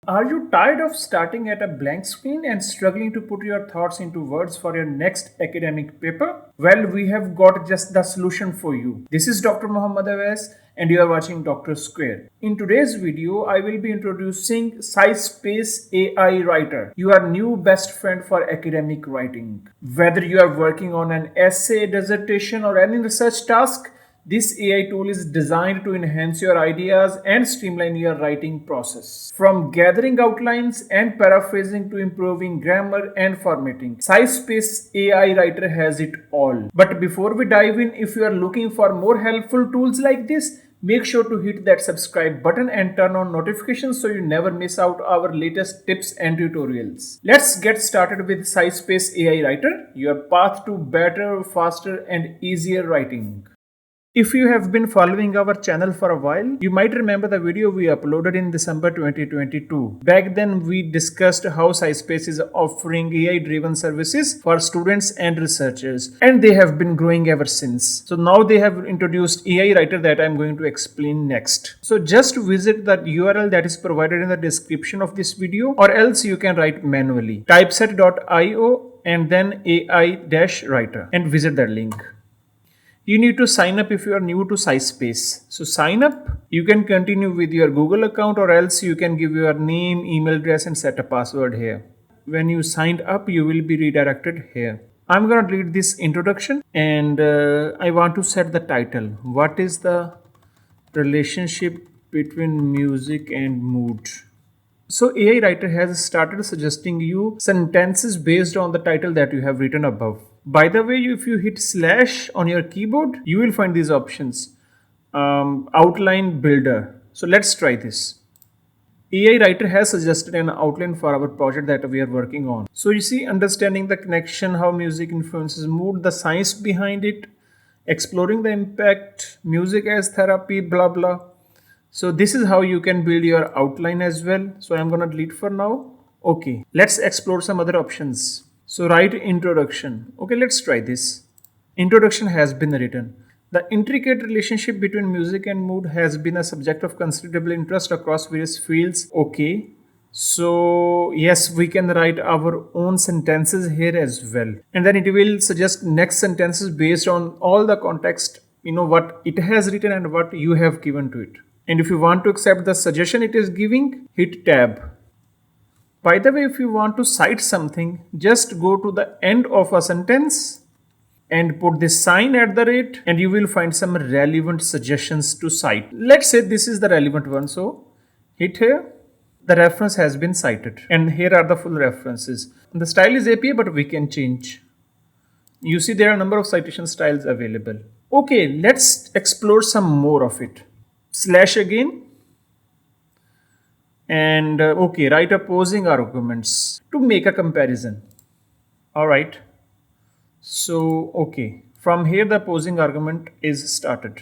Are you tired of starting at a blank screen and struggling to put your thoughts into words for your next academic paper? Well, we have got just the solution for you. This is Dr. Muhammad Awais and you are watching Dr. Square. In today's video, I will be introducing SciSpace AI Writer, your new best friend for academic writing. Whether you are working on an essay, dissertation, or any research task, this AI tool is designed to enhance your ideas and streamline your writing process. From gathering outlines and paraphrasing to improving grammar and formatting, SciSpace AI Writer has it all. But before we dive in, if you are looking for more helpful tools like this, make sure to hit that subscribe button and turn on notifications so you never miss out our latest tips and tutorials. Let's get started with SciSpace AI Writer, your path to better, faster and easier writing. If you have been following our channel for a while, you might remember the video we uploaded in December 2022. Back then, we discussed how SciSpace is offering AI-driven services for students and researchers, and they have been growing ever since. So now they have introduced AI Writer that I'm going to explain next. So just visit the URL that is provided in the description of this video, or else you can write manually. Typeset.io and then AI-writer and visit that link. You need to sign up if you are new to SciSpace. So sign up. You can continue with your Google account or else you can give your name, email address and set a password here. When you signed up, you will be redirected here. I'm going to read this introduction and I want to set the title. What is the relationship between music and mood? So AI Writer has started suggesting you sentences based on the title that you have written above. By the way, if you hit slash on your keyboard, you will find these options. Outline builder. So let's try this. AI Writer has suggested an outline for our project that we are working on. So you see, understanding the connection, how music influences mood, the science behind it, exploring the impact, music as therapy, blah blah. So this is how you can build your outline as well. So I'm going to delete for now. Okay, let's explore some other options. So write introduction. Okay, let's try this. Introduction has been written. The intricate relationship between music and mood has been a subject of considerable interest across various fields. Okay, so yes, we can write our own sentences here as well. And then it will suggest next sentences based on all the context, what it has written and what you have given to it. And if you want to accept the suggestion it is giving, hit tab. By the way, if you want to cite something, just go to the end of a sentence and put this sign at the rate and you will find some relevant suggestions to cite. Let's say this is the relevant one. So hit here. The reference has been cited and here are the full references. The style is APA, but we can change. You see there are a number of citation styles available. Okay, let's explore some more of it. Slash again. And okay, write opposing arguments to make a comparison. Alright. So, okay. From here the opposing argument is started.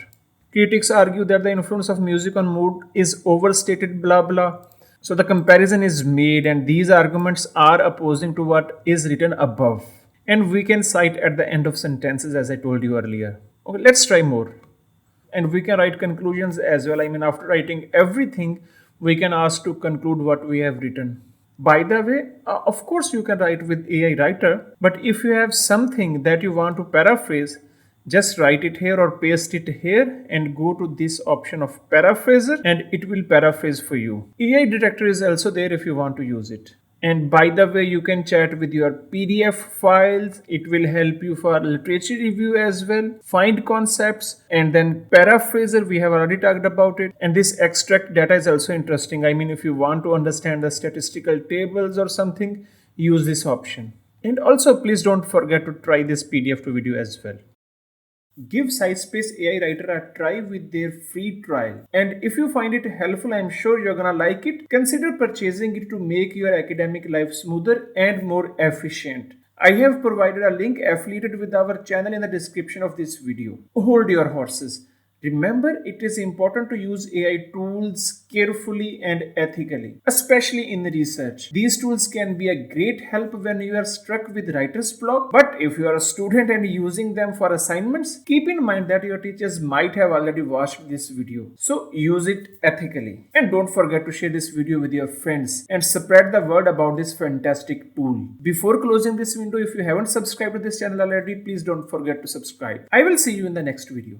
Critics argue that the influence of music on mood is overstated, blah blah. So the comparison is made and these arguments are opposing to what is written above. And we can cite at the end of sentences as I told you earlier. Okay, let's try more. And we can write conclusions as well. I mean, after writing everything, we can ask to conclude what we have written. By the way, of course you can write with AI Writer, but if you have something that you want to paraphrase, just write it here or paste it here and go to this option of paraphraser and it will paraphrase for you. AI detector is also there if you want to use it. And by the way, you can chat with your PDF files. It will help you for literature review as well. Find concepts and then paraphraser. We have already talked about it. And this extract data is also interesting. I mean, if you want to understand the statistical tables or something, use this option. And also, please don't forget to try this PDF to video as well. Give SciSpace AI Writer a try with their free trial. And if you find it helpful, I'm sure you're gonna like it. Consider purchasing it to make your academic life smoother and more efficient. I have provided a link affiliated with our channel in the description of this video. Hold your horses. Remember, it is important to use AI tools carefully and ethically, especially in research. These tools can be a great help when you are struck with writer's block, but if you are a student and using them for assignments, keep in mind that your teachers might have already watched this video. So use it ethically. And don't forget to share this video with your friends and spread the word about this fantastic tool. Before closing this window, if you haven't subscribed to this channel already, please don't forget to subscribe. I will see you in the next video.